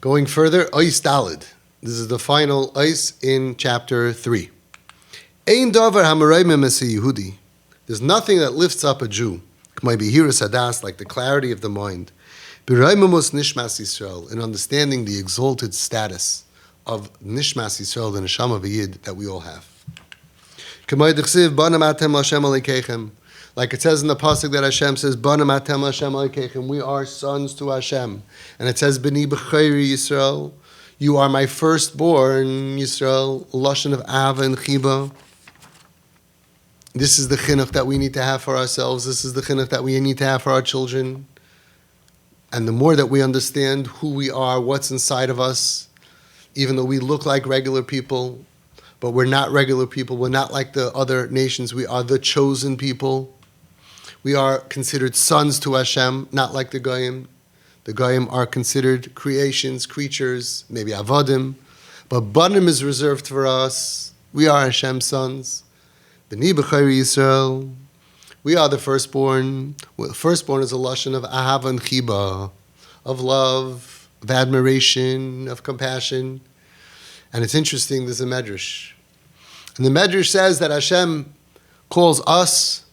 Going further, Ois Dalid. This is the final Ois in chapter 3. Ein davar hamareimim es Yehudi. There's nothing that lifts up a Jew. Like the clarity of the mind. Nishmas Yisrael, in understanding the exalted status of Nishmas Yisrael, the Neshama V'Yid that we all have. Like it says in the pasuk that Hashem says, "Banam atem Hashem Elokeichem." We are sons to Hashem, and it says, "B'ni b'chayri Yisrael." You are my firstborn, Yisrael. Lashon of Ava and Chiba. This is the chinuch that we need to have for ourselves. This is the chinuch that we need to have for our children. And the more that we understand who we are, what's inside of us, even though we look like regular people, but we're not regular people. We're not like the other nations. We are the chosen people. We are considered sons to Hashem, not like the Goyim. The Goyim are considered creations, creatures, maybe avodim. But Banim is reserved for us. We are Hashem's sons. B'ni b'chayri Yisrael. We are the firstborn. Well, firstborn is a lashon of ahava and chiba, of love, of admiration, of compassion. And it's interesting, there's a medrash. And the medrash says that Hashem calls us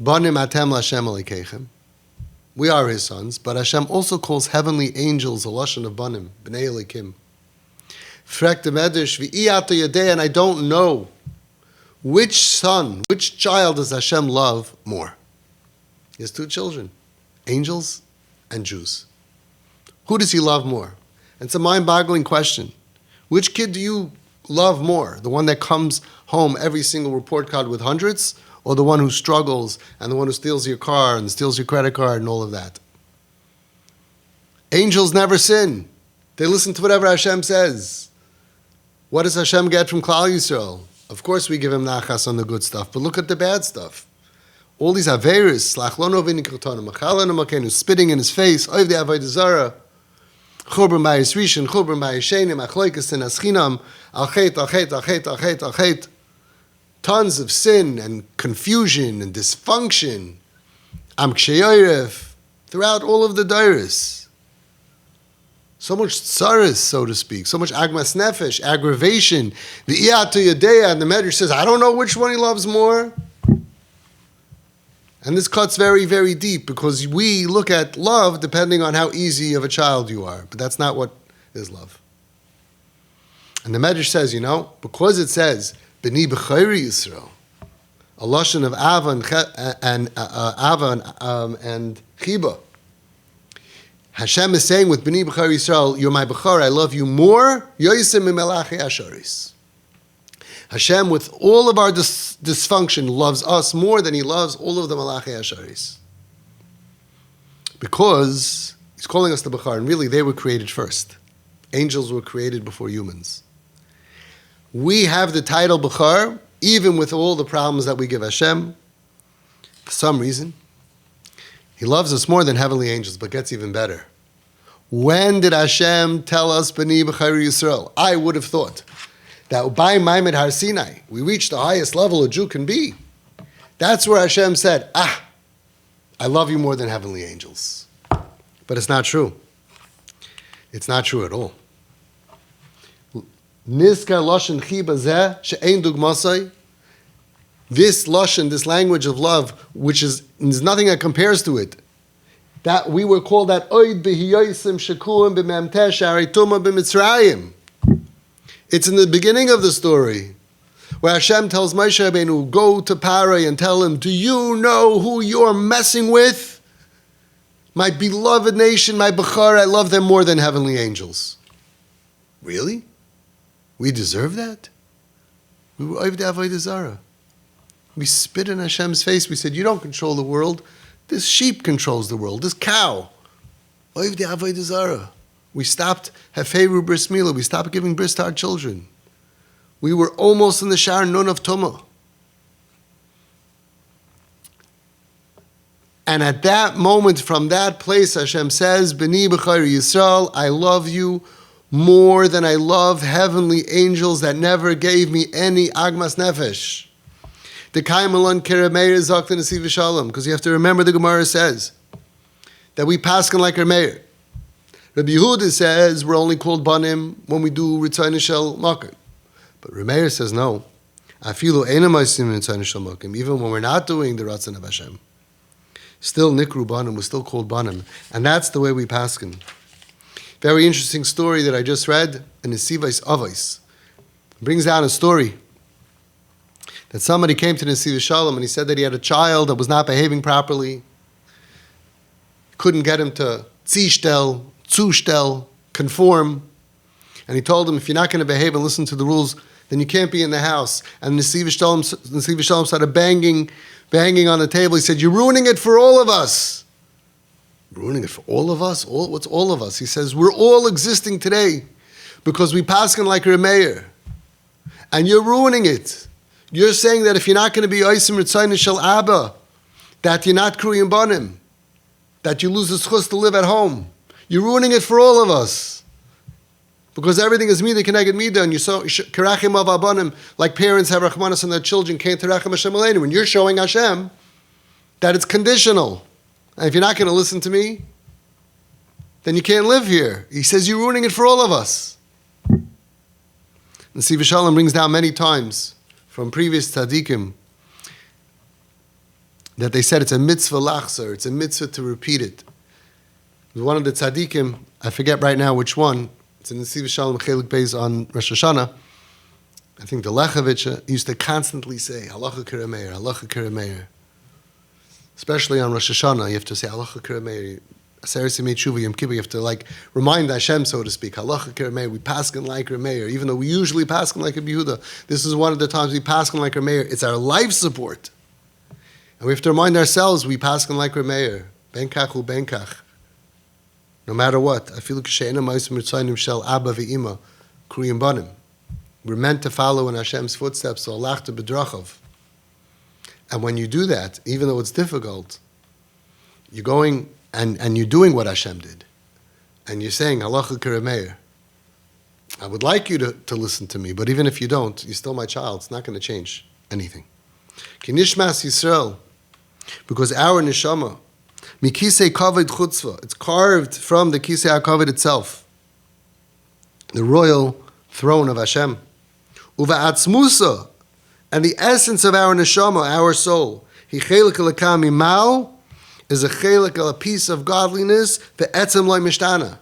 banim atem l'Hashem Elokeichem. We are his sons, but Hashem also calls heavenly angels a lashon of banim, b'nei Elokim. Frek the medrash, v'iyata yadei, and I don't know which son, which child does Hashem love more? He has two children, angels and Jews. Who does he love more? And it's a mind-boggling question. Which kid do you love more? The one that comes home every single report card with hundreds, or the one who struggles and the one who steals your car and steals your credit card and all of that? Angels never sin. They listen to whatever Hashem says. What does Hashem get from Klal Yisrael? Of course we give him nachas on the good stuff, but look at the bad stuff. All these averis, slachlono v'nikotonu, machalonu makenu, spitting in his face, oiv de avodah zara, churban b'ayis rishon, churban b'ayis shenim, achloikas and aschinam, al chet, al chet, al chet, al chet, al chet. Tons of sin and confusion and dysfunction, am ksheyoref, throughout all of the dairis. So much tsaris, so to speak. So much agmas nefesh, aggravation. The iyatu yadeya, and the Medrash says, I don't know which one he loves more. And this cuts very, very deep, because we look at love depending on how easy of a child you are. But that's not what is love. And the Medrash says, because it says, B'ni b'chayri Yisrael, a lashon of Ava and Chiba. Hashem is saying with B'ni b'chayri Yisrael, you're my b'char, I love you more. Yoysim mimelachi asharis. Hashem, with all of our dysfunction, loves us more than he loves all of the malachi asharis. Because he's calling us the b'char, and really they were created first. Angels were created before humans. We have the title b'char, even with all the problems that we give Hashem. For some reason, he loves us more than heavenly angels, but gets even better. When did Hashem tell us, B'ni b'chayri Yisrael? I would have thought that by Maimed Har Sinai, we reached the highest level a Jew can be. That's where Hashem said, I love you more than heavenly angels. But it's not true. It's not true at all. Niskar lashon chiba zeh she'ein dugmasai. This lashon, this language of love, which there's nothing that compares to it. That we were called that oid b'hiyosim shekuim b'memtesh arituma b'mitzrayim. It's in the beginning of the story, where Hashem tells Moshe Rabbeinu, go to Parai and tell him, do you know who you're messing with? My beloved nation, my b'char, I love them more than heavenly angels. Really? We deserve that? We were oivdei avodah zara. We spit in Hashem's face. We said, you don't control the world. This sheep controls the world. This cow. Oivdei avodah zara. We stopped Hefeiru bris milah. We stopped giving bris to our children. We were almost in the Shar Nun of Tumah. And at that moment, from that place, Hashem says, B'ni b'chayri Yisrael, I love you more than I love heavenly angels that never gave me any agmas nefesh. The Kaimalon Keremeir Zok the Nesivas, because you have to remember the Gemara says that we paskin like our mayor. Rabbi Yehuda says we're only called banim when we do Ritzayin Shel Makim. But Remeir says no. Afilu einam osim Ritzayin Shel Makim. Even when we're not doing the Ratzon of Hashem, still nikru banim, we're still called banim. And that's the way we paskin. Very interesting story that I just read in Nesivas Avos. Brings down a story that somebody came to Nesivas Shalom and he said that he had a child that was not behaving properly. Couldn't get him to tzishtel, zustel, conform. And he told him, if you're not going to behave and listen to the rules, then you can't be in the house. And Nesivas Shalom started banging on the table. He said, you're ruining it for all of us. Ruining it for all of us? What's all of us? He says, we're all existing today because we paskin like remmeber. And you're ruining it. You're saying that if you're not going to be oisim ritzayin shel Abba, that you're not kriyim banim, that you lose the schus to live at home. You're ruining it for all of us. Because everything is mida keneged mida, and you so kerachim av abanim, like parents have rachmanas on their children, can't terachim Hashem aleinu. When you're showing Hashem that it's conditional. And if you're not going to listen to me, then you can't live here. He says you're ruining it for all of us. Nesivas Shalom brings down many times from previous tzaddikim that they said it's a mitzvah lachzor, it's a mitzvah to repeat it. One of the tzaddikim, I forget right now which one, it's in Nesivas Shalom Chelik Beis on Rosh Hashanah, I think the Lechavitch used to constantly say, halacha k'remeir, halacha k'remeir. Especially on Rosh Hashanah, you have to say halacha k'remeir. Aseres Yemei Tshuva Yom Kippur, you have to remind Hashem, so to speak. Halacha k'remeir, we paskin like remmeber, even though we usually paskin like Rabbi Yehuda. This is one of the times we paskin like remmeber. It's our life support, and we have to remind ourselves we paskin like remmeber. Benkach hu benkach. No matter what, afilu k'she'enam oisim ritzayin shel Abba ve'ima kriyim banim. We're meant to follow in Hashem's footsteps. So alachta b'drachav. And when you do that, even though it's difficult, you're going and you're doing what Hashem did. And you're saying, halacha k'remeir. I would like you to listen to me, but even if you don't, you're still my child. It's not going to change anything. Ki nishmas Yisrael, because our neshama, mikisei kavod chutzvah, it's carved from the kisei hakavod itself, the royal throne of Hashem. Uva atzmusa, and the essence of our neshama, our soul, he chelik elakam imal, is a chelik, a piece of godliness, the etzem loy mishtana,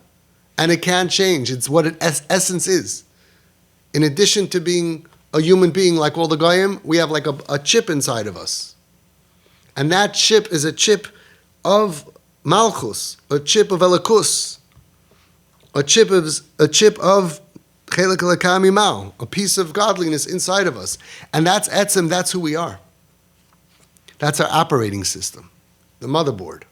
and it can't change. It's what its essence is. In addition to being a human being like all the goyim, we have like a chip inside of us, and that chip is a chip of malchus, a chip of elikus, a chip of chelik elakam imal, a piece of godliness inside of us, and that's etzem. That's who we are. That's our operating system. The motherboard.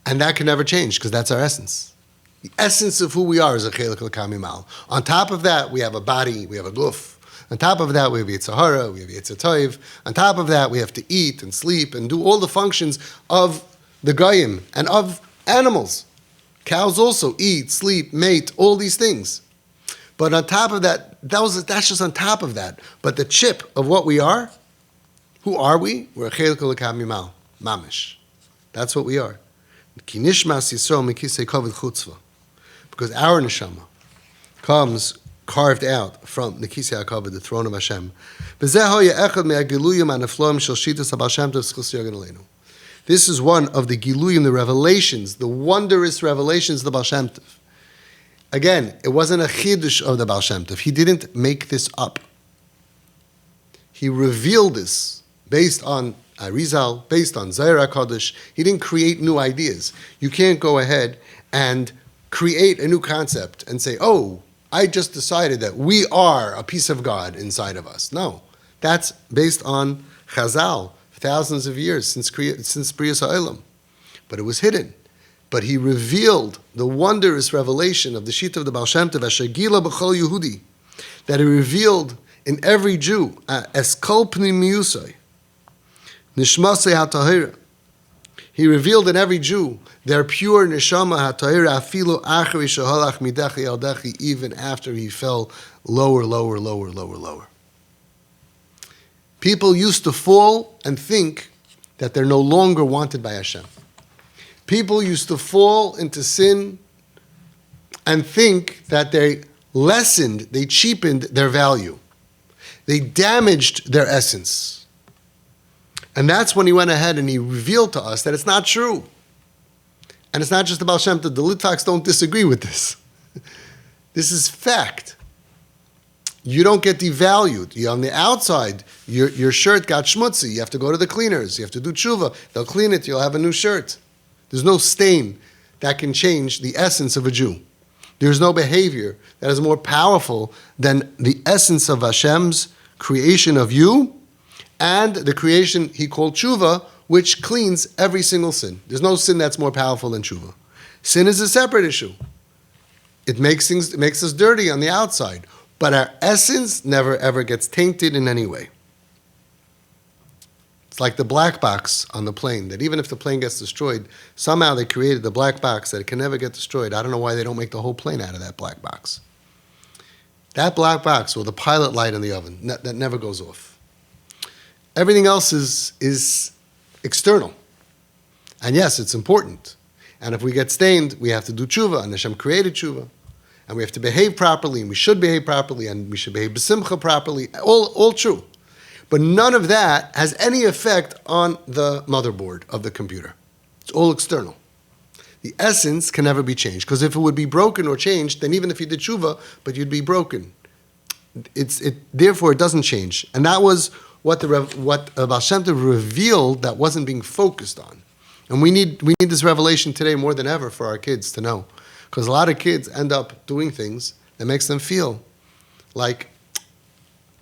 And that can never change because that's our essence. The essence of who we are is a chelik l'kam imal. On top of that, we have a body, we have a guf. On top of that, we have Yetzer Hara, we have Yetzer Tov. On top of that, we have to eat and sleep and do all the functions of the goyim and of animals. Cows also eat, sleep, mate, all these things. But on top of that, that's just on top of that. But the chip of what we are, who are we? We're a chelik l'kam imal, mamish. That's what we are. Ki nishmas Yisrael mikisei kavod chutzvah, because our neshama comes carved out from the kisei hakavod, the throne of Hashem. This is one of the giluyim, the revelations, the wondrous revelations of the Baal Shem Tov. Again, it wasn't a chidush of the Baal Shem Tov. He didn't make this up. He revealed this based on Arizal, based on Zohar HaKadosh. He didn't create new ideas. You can't go ahead and create a new concept and say, oh, I just decided that we are a piece of God inside of us. No, that's based on Chazal, thousands of years since Brias HaOlam. But it was hidden. But he revealed the wondrous revelation of the Shita of the Baal Shem Tov, Asher Gila B'chol Yehudi, that he revealed in every Jew, as kol pnimiyusai, nishmasei hatahira. He revealed in every Jew their pure neshama hatahira, afilu achri shehalach midechi al dechi, even after he fell lower. People used to fall and think that they're no longer wanted by Hashem. People used to fall into sin and think that they cheapened their value. They damaged their essence. And that's when he went ahead and he revealed to us that it's not true. And it's not just about Shem Tov. The Litvaks don't disagree with this. This is fact. You don't get devalued. You're on the outside. Your shirt got schmutzy. You have to go to the cleaners. You have to do tshuva. They'll clean it. You'll have a new shirt. There's no stain that can change the essence of a Jew. There's no behavior that is more powerful than the essence of Hashem's creation of you and the creation he called tshuva, which cleans every single sin. There's no sin that's more powerful than tshuva. Sin is a separate issue. It makes us dirty on the outside, but our essence never ever gets tainted in any way. It's like the black box on the plane, that even if the plane gets destroyed, somehow they created the black box that it can never get destroyed. I don't know why they don't make the whole plane out of that black box. That black box, or the pilot light in the oven, that never goes off. Everything else is external. And yes, it's important. And if we get stained, we have to do tshuva, and Hashem created tshuva. And we have to behave properly, and we should behave properly, and we should behave b'simcha properly, all true. But none of that has any effect on the motherboard of the computer. It's all external. The essence can never be changed, because if it would be broken or changed, then even if you did tshuva, but you'd be broken. Therefore, it doesn't change. And that was what Baal Shem Tov revealed that wasn't being focused on. And we need this revelation today more than ever for our kids to know. Because a lot of kids end up doing things that makes them feel like,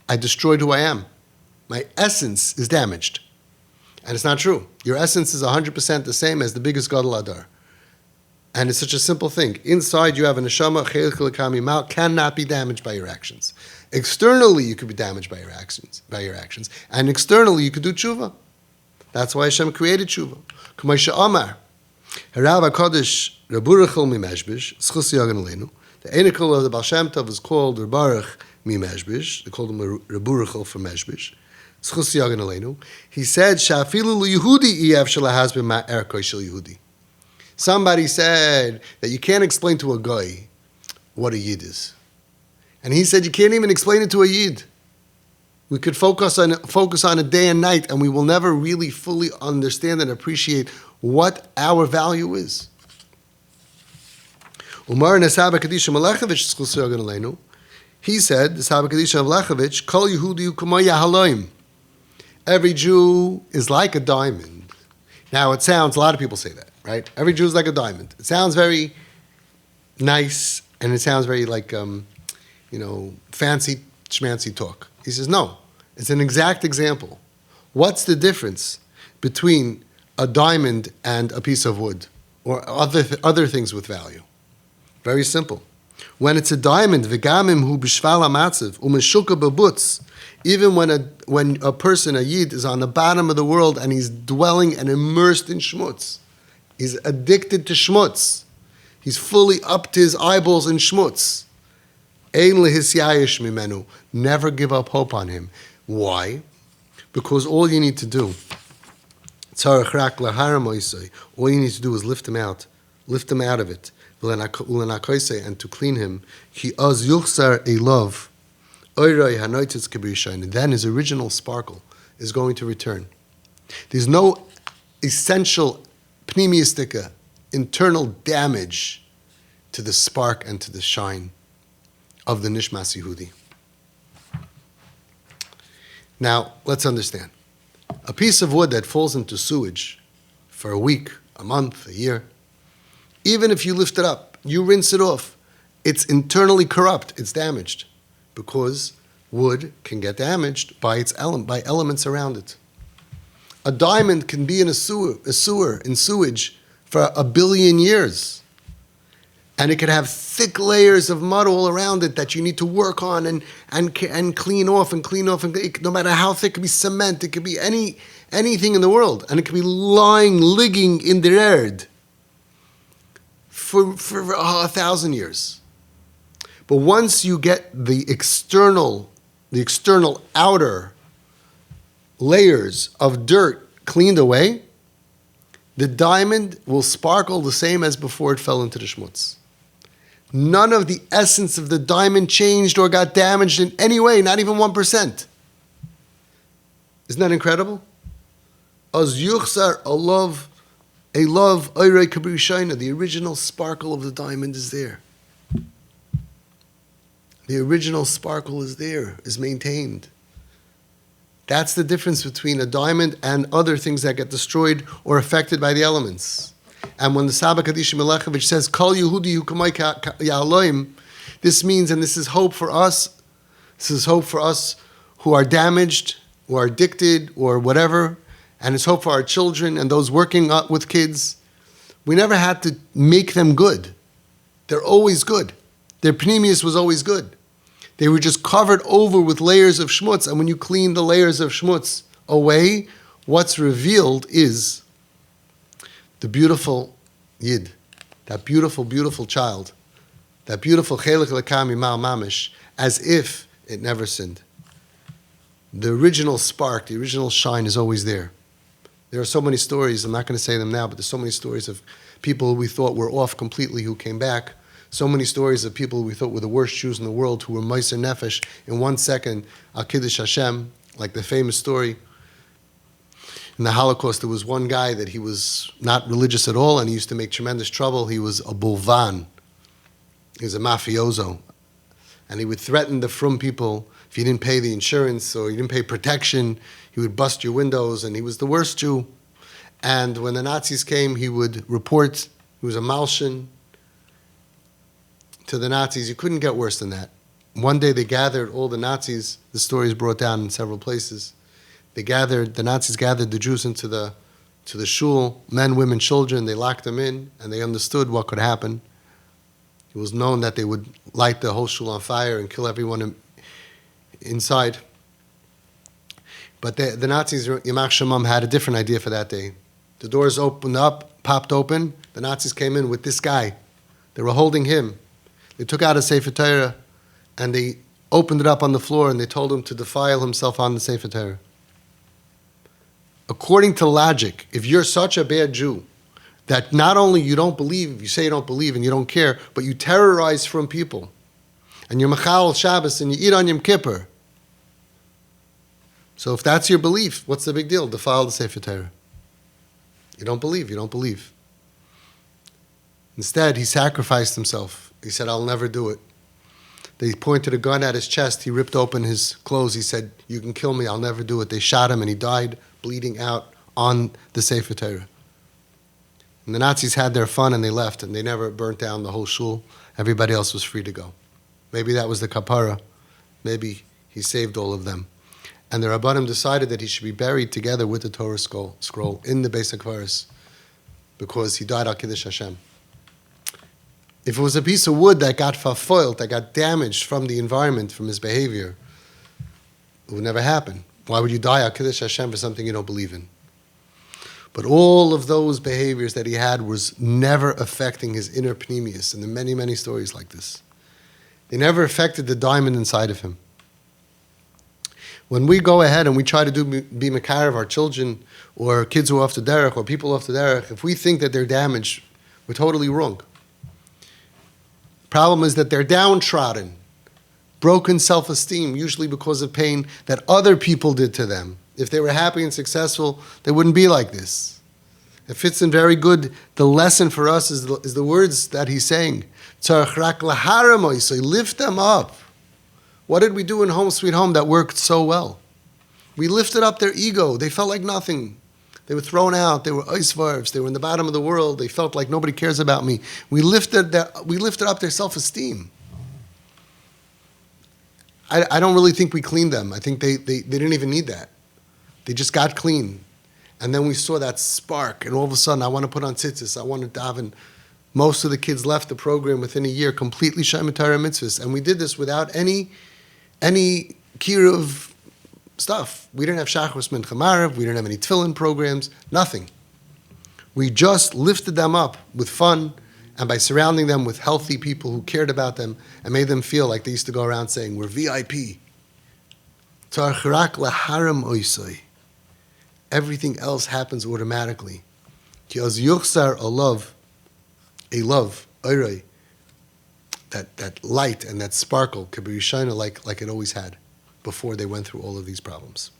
I destroyed who I am. My essence is damaged. And it's not true. Your essence is 100% the same as the biggest Gadol Adar. And it's such a simple thing. Inside you have a neshama, chelik l'kami mal, cannot be damaged by your actions. Externally you could be damaged by your actions. And externally you could do tshuva. That's why Hashem created tshuva. K'may she'amar, Harav HaKadosh Reburuchel Mimeshbish, Schus Yagan Aleinu. The Einikel of the Baal Shem Tov is called Rebaruch Mimeshbish. They called him Reburuchel for Meshbish. Schus Yagan Aleinu. He said, Shafilu Yehudi Iyav Shalahazbim Ma Erkoi Shel Yehudi. Somebody said that you can't explain to a guy what a Yid is. And he said you can't even explain it to a Yid. We could focus on it day and night, and we will never really fully understand and appreciate what our value is. Umar Nesivas Kadisha Malachevich Schus Yagan Aleinu. He said, Nesivas Kadisha Malachevich, Kol Yehudi U'Kamaya Haloim. Every Jew is like a diamond. Now it sounds, a lot of people say that, right? Every Jew is like a diamond. It sounds very nice, and it sounds very like, fancy schmancy talk. He says, no, it's an exact example. What's the difference between a diamond and a piece of wood or other things with value? Very simple. When it's a diamond, v'gamim hu b'shval ha'matziv u'meshuka b'butz, even when a person, a Yid, is on the bottom of the world and he's dwelling and immersed in shmutz, he's addicted to shmutz, he's fully up to his eyeballs in shmutz, ein lehisyayish mimenu, never give up hope on him. Why? Because all you need to do, all you need to do is lift him out of it, and to clean him. And then his original sparkle is going to return. There's no essential pneumistica, internal damage to the spark and to the shine of the Nishmas Yehudi. Now, let's understand. A piece of wood that falls into sewage for a week, a month, a year, even if you lift it up, you rinse it off, it's internally corrupt, it's damaged, because wood can get damaged by elements around it. A diamond can be in a sewer, in sewage for 1 billion years. And it could have thick layers of mud all around it that you need to work on and clean off. And no matter how thick, it could be cement, it could be anything in the world. And it could be ligging in the earth for 1,000 years. But once you get the external outer layers of dirt cleaned away, the diamond will sparkle the same as before it fell into the schmutz. None of the essence of the diamond changed or got damaged in any way, not even 1%. Isn't that incredible? Az yuchsar, a love, oirei kabir shaina, the original sparkle of the diamond is there. The original sparkle is there, is maintained. That's the difference between a diamond and other things that get destroyed or affected by the elements. And when the Saba Kaddish Melechevich says, Kol Yehudi Hukamai Ya'aloim, this means, and this is hope for us, who are damaged, who are addicted, or whatever, and it's hope for our children and those working with kids. We never had to make them good. They're always good. Their pneumius was always good. They were just covered over with layers of schmutz, and when you clean the layers of schmutz away, what's revealed is the beautiful Yid, that beautiful, beautiful child, that beautiful Chelik Lekami Mal Mamish, as if it never sinned. The original spark, the original shine is always there. There are so many stories, I'm not going to say them now, but there's so many stories of people we thought were off completely who came back. So many stories of people we thought were the worst Jews in the world who were Meiser Nefesh in 1 second, Al Kiddush Hashem, like the famous story. In the Holocaust, there was one guy that he was not religious at all and he used to make tremendous trouble. He was a bulvan. He was a mafioso. And he would threaten the frum people if you didn't pay the insurance or you didn't pay protection, he would bust your windows, and he was the worst Jew. And when the Nazis came, he would report, he was a Malshin, to the Nazis. You couldn't get worse than that. One day they gathered all the Nazis, the story is brought down in several places. The Nazis gathered the Jews into the shul, men, women, children, they locked them in, and they understood what could happen. It was known that they would light the whole shul on fire and kill everyone inside. But the Nazis, Yamach Shemam, had a different idea for that day. The doors opened up, popped open, the Nazis came in with this guy. They were holding him. They took out a Sefer Torah and they opened it up on the floor and they told him to defile himself on the Sefer Torah. According to logic, if you're such a bad Jew that not only you don't believe, you say you don't believe and you don't care, but you terrorize from people, and you're Machal Shabbos and you eat on Yom Kippur. So if that's your belief, what's the big deal? Defile the Sefer Torah. You don't believe. Instead, he sacrificed himself. He said, I'll never do it. They pointed a gun at his chest. He ripped open his clothes. He said, you can kill me. I'll never do it. They shot him and he died bleeding out on the Sefer Torah. And the Nazis had their fun and they left and they never burnt down the whole shul. Everybody else was free to go. Maybe that was the kapara. Maybe he saved all of them. And the Rabbanim decided that he should be buried together with the Torah scroll in the Beis HaKvaros because he died al Kiddush Hashem. If it was a piece of wood that got foiled, that got damaged from the environment, from his behavior, it would never happen. Why would you die al Kiddush Hashem for something you don't believe in? But all of those behaviors that he had was never affecting his inner pneumius, and there are many, many stories like this. They never affected the diamond inside of him. When we go ahead and we try to be makar of our children, or kids who are off the derech, or people off the derech, if we think that they're damaged, we're totally wrong. Problem is that they're downtrodden, broken self-esteem, usually because of pain that other people did to them. If they were happy and successful, they wouldn't be like this. It fits in very good. The lesson for us is the words that he's saying. Lift them up. What did we do in Home Sweet Home that worked so well? We lifted up their ego. They felt like nothing. They were thrown out. They were oisvarvs. They were in the bottom of the world. They felt like nobody cares about me. We lifted up their self-esteem. I don't really think we cleaned them. I think they didn't even need that. They just got clean. And then we saw that spark, and all of a sudden, I want to put on tzitzis. I want to daven. Most of the kids left the program within a year, completely Shema Torah mitzvahs. And we did this without any kiruv stuff. We didn't have Shachos Mincha Maariv. We didn't have any tefillin programs. Nothing. We just lifted them up with fun and by surrounding them with healthy people who cared about them and made them feel like they used to go around saying, we're VIP. Everything else happens automatically. Ki az yuchsar a love, oirei, that light and that sparkle could be shina like it always had before they went through all of these problems.